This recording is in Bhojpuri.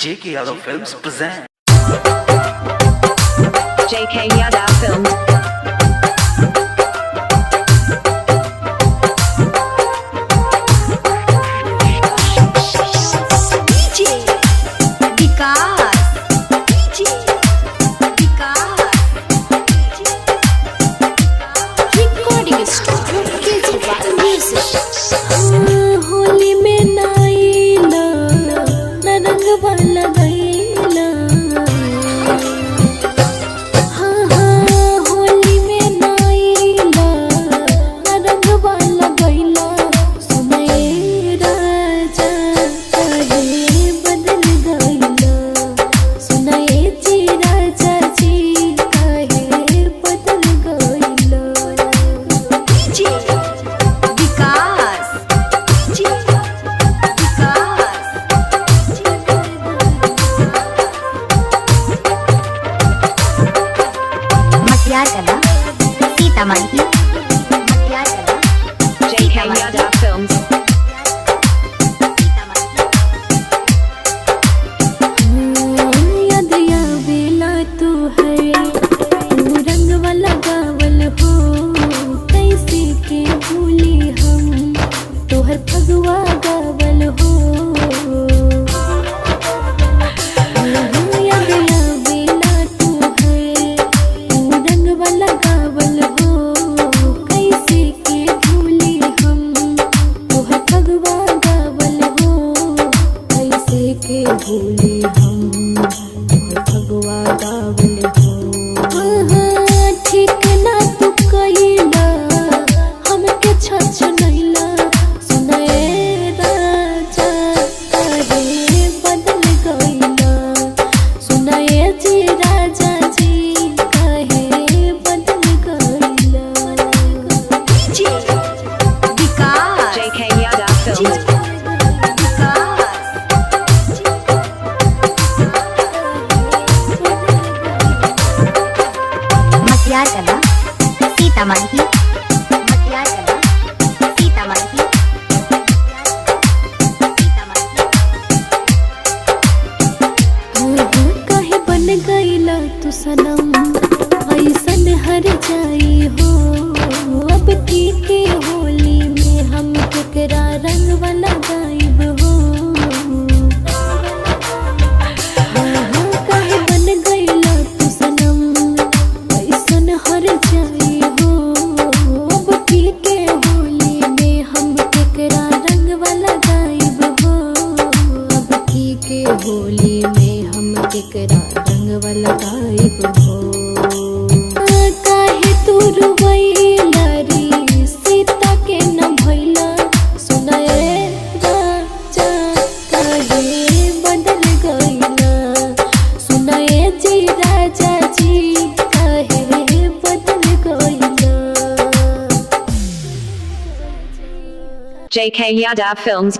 JK Yadav Films present JK Yadav Films. Holi में नाइला नरंग वाला गईला हाँ हाँ होली में नाइला नरंग वाला गईला सुनाए राजा कहे बदल गईला सुनाए जी राजा जी कहे बदल गईला सीतामढ़ी JK Yadav Films. याद आवेला तू है तू रंग वाला गावल हो कैसे के भूली हम तोहर फगुआ गावल हो याद आवेला तू है तू रंग वाला गावल हो कैसे के भूली हम तोहर फगुआ गावल हो कैसे के भूली हम भगवा गावल हो ठीक ना तू कइला हमके छछ नइला सुनाए राजा कहे बदल गइला सुनाए जी राजा जी कहे बदल गइला JK Yadav Films. Sitamarhi Sitamarhi कहे बन गईला तू सनम ऐसन हर जाई हो अब की के होली में हम केकरा रंग वाला गायब हो कहे बन गईला तू सनम ऐसन हर जाई हो अब की के होली में हम केकरा रंग वाला गायब हो अब की के होली में हम केकरा रंग वाला गायब हो काहे तू रुवैला रे सीता के न भइला सुनाए राजा कहे बदल गइला सुनाए जी राजा जी कहे बदल गइला JK Yadav Films.